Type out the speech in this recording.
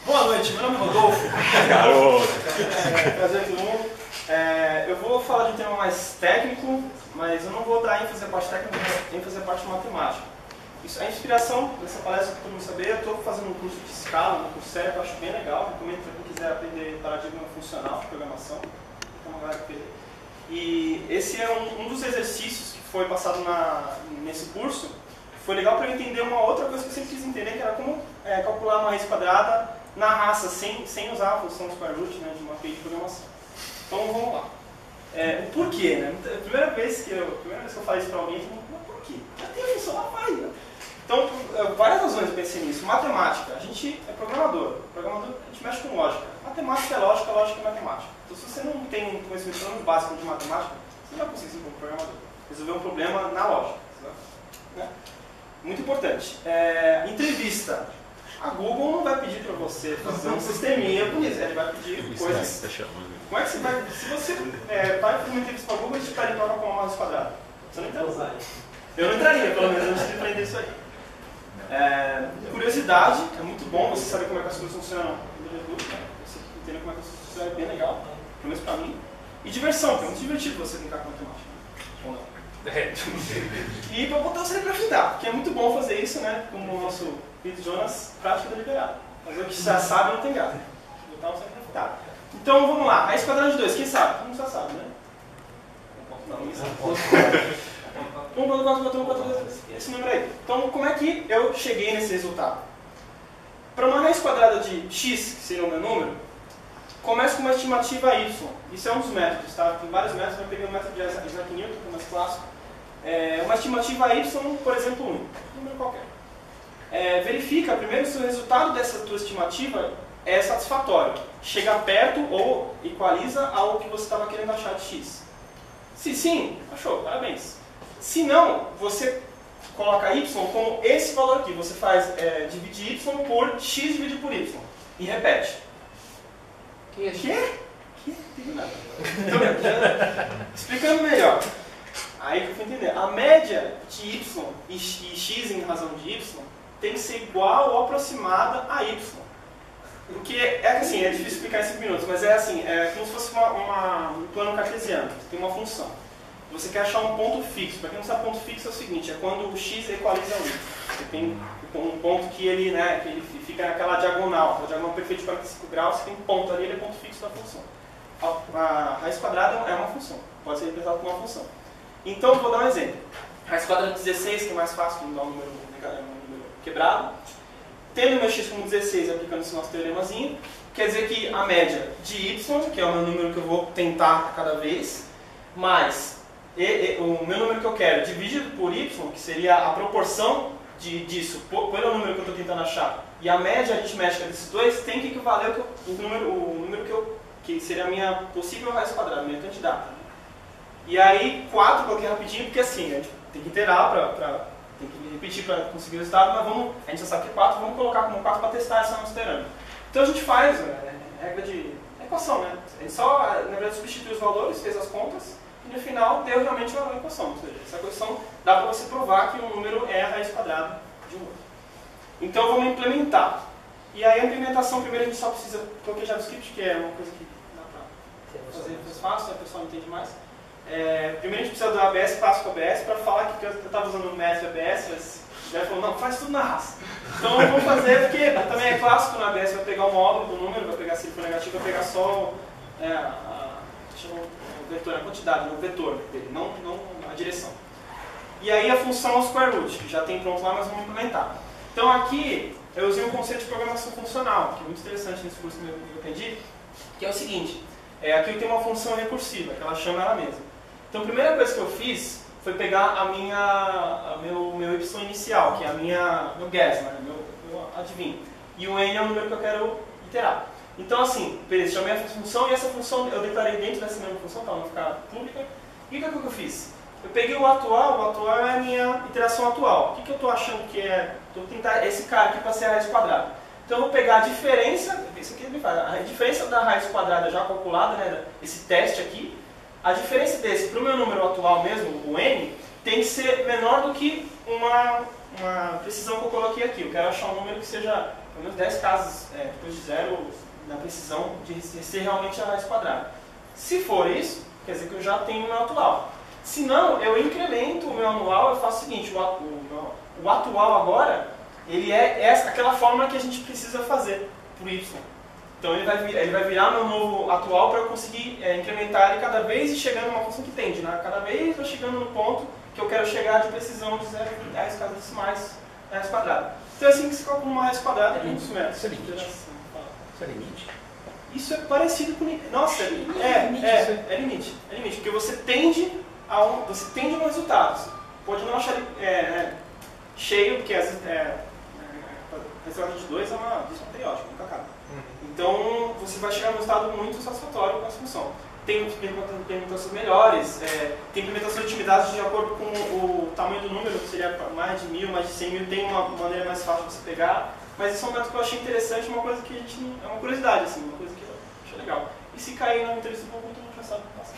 Boa noite, meu nome é Rodolfo. Garoto! Prazer todo mundo. Eu vou falar de um tema mais técnico, mas eu não vou dar ênfase à parte técnica, vou ênfase à parte matemática. Isso, a inspiração dessa palestra, para todo mundo saber, eu estou fazendo um curso de escala, um curso sério que eu acho bem legal. Recomendo para quem quiser aprender paradigma funcional de programação. E esse é um dos exercícios que foi passado nesse curso. Foi legal para eu entender uma outra coisa que eu sempre quis entender, que era como calcular uma raiz quadrada na raça, sem usar a função square root, né, de uma API de programação. Então vamos lá. O porquê, né? A primeira vez que eu falei isso para alguém, eu falei, mas por quê? Já tem a função, lá vai, né? Então, várias razões eu pensei nisso. Matemática, a gente é programador. Programador, a gente mexe com lógica. Matemática é lógica, lógica é matemática. Então, se você não tem um conhecimento básico de matemática, você não vai conseguir ser um programador. Resolver um problema na lógica. Né? Muito importante. Entrevista. A Google não vai pedir para você fazer um sisteminha bonito. Ele vai pedir coisas. Como é que você vai... Se você vai fazer uma entrevista para a Google, eles te pedem prova com uma raiz quadrada. Você não entra. Eu não entraria, pelo menos, antes de aprender isso aí. Curiosidade, é muito bom você saber como é que as coisas funcionam. Você entender como é que as coisas funcionam é bem legal, pelo menos pra mim. E diversão, que é muito divertido você brincar com matemática. Ou não. E pra botar o cérebro pra afundar, que é muito bom fazer isso, né? Como o nosso Peter Jonas, prática deliberada. Fazer o que já sabe não tem graça. Botar o cérebro pra afundar. Então vamos lá, raiz quadrada de 2, quem sabe? Todo mundo já sabe, né? Não, ninguém sabe. 1, 4, 4, 4, 4, esse número aí. Então, como é que eu cheguei nesse resultado? Para uma raiz quadrada de x, que seria o meu número, começa com uma estimativa y. Isso é um dos métodos, tá? Tem vários métodos, eu peguei o método de Isaac Newton, que é o mais clássico. Uma estimativa y, por exemplo, 1. Um número qualquer. Verifica primeiro se o resultado dessa tua estimativa é satisfatório. Chega perto ou equaliza ao que você estava querendo achar de x. Se sim, achou, parabéns. Se não, você coloca y como esse valor aqui. Você faz dividir y por x dividido por y. E repete. Quê? Não entendi nada. Explicando melhor. Aí que eu fui entender. A média de y e x em razão de y tem que ser igual ou aproximada a y. Porque assim, é difícil explicar em 5 minutos, mas é assim, como se fosse um plano cartesiano. Tem uma função. Você quer achar um ponto fixo. Para quem não sabe, ponto fixo é o seguinte, é quando o x equaliza o y. Você tem um ponto que ele fica naquela diagonal, a diagonal perfeita de 45 graus, você tem um ponto ali, ele é ponto fixo da função. A raiz quadrada é uma função, pode ser representada por uma função. Então, vou dar um exemplo. Raiz quadrada de 16, que é mais fácil de dar um número quebrado. Tendo meu x como 16, aplicando esse nosso teoremazinho, quer dizer que a média de y, que é o meu número que eu vou tentar a cada vez, mais o meu número que eu quero dividido por y, que seria a proporção disso pelo número que eu estou tentando achar, e a média aritmética desses dois tem que equivaler o número que seria a minha possível raiz quadrada, minha candidata. E aí 4 eu coloquei rapidinho, porque assim, a gente tem que iterar, tem que repetir para conseguir o resultado, mas a gente já sabe que é 4, vamos colocar como 4 para testar essa nossa iterando. Então a gente faz regra de equação, né? A gente só, na verdade, substitui os valores, fez as contas, e no final deu realmente uma equação. Ou seja, essa equação dá para você provar que um número é a raiz quadrada de um outro. Então vamos implementar. E aí a implementação, primeiro a gente só precisa colocar JavaScript, que é uma coisa que dá para fazer mais fácil, a pessoa não entende mais. Primeiro a gente precisa do ABS, passo com o ABS, para falar que eu estava usando o método ABS, mas o Jeff falou, não, faz tudo na raça. Então vamos fazer, porque também é clássico no ABS, vai pegar o módulo do número, vai pegar se ele for negativo, vai pegar só o vetor, a quantidade, o vetor dele, não a direção. E aí a função square root, que já tem pronto lá, mas vamos implementar. Então aqui eu usei um conceito de programação funcional, que é muito interessante nesse curso que eu aprendi, que é o seguinte, aqui eu tenho uma função recursiva, que ela chama ela mesma. Então a primeira coisa que eu fiz foi pegar meu y inicial, que é meu guess, né, meu adivinho. E o n é o número que eu quero iterar. Então assim, beleza, chamei a função e essa função eu declarei dentro dessa mesma função, para ela não ficar pública. E o que eu fiz? Eu peguei o atual é a minha iteração atual. O que eu estou achando que é? Estou tentar esse cara aqui para ser a raiz quadrada. Então eu vou pegar a diferença, isso aqui ele faz, a diferença da raiz quadrada já calculada, né, esse teste aqui, a diferença desse para o meu número atual mesmo, o n, tem que ser menor do que uma precisão que eu coloquei aqui. Eu quero achar um número que seja pelo menos 10 casas depois de zero na precisão de ser realmente a raiz quadrada. Se for isso, quer dizer que eu já tenho o meu atual. Se não, eu incremento o meu anual, eu faço o seguinte, o atual agora, ele é aquela fórmula que a gente precisa fazer para o y. Então ele vai virar meu novo atual para eu conseguir incrementar ele cada vez e chegando numa função que tende, né? Cada vez eu chegando no ponto que eu quero chegar de precisão de 0 a 10 casas decimais na raiz quadrada. Então é assim que se calcula uma raiz quadrada em muitos métodos. Isso é limite. Isso é limite. Isso é parecido com... Nossa, é limite. É limite, porque você tende a um resultado. Você pode não achar cheio, porque às vezes resultado de 2 é uma periódica, nunca acaba. Então você vai chegar num estado muito satisfatório com essa função. Tem implementações melhores, tem implementações otimizadas de acordo com o tamanho do número, que seria mais de 1000, mais de 100 mil, tem uma maneira mais fácil de você pegar. Mas isso é um método que eu achei interessante, uma coisa que a gente não, é uma curiosidade, assim, uma coisa que eu achei legal. E se cair na entrevista do Google, tu já sabe o que passa.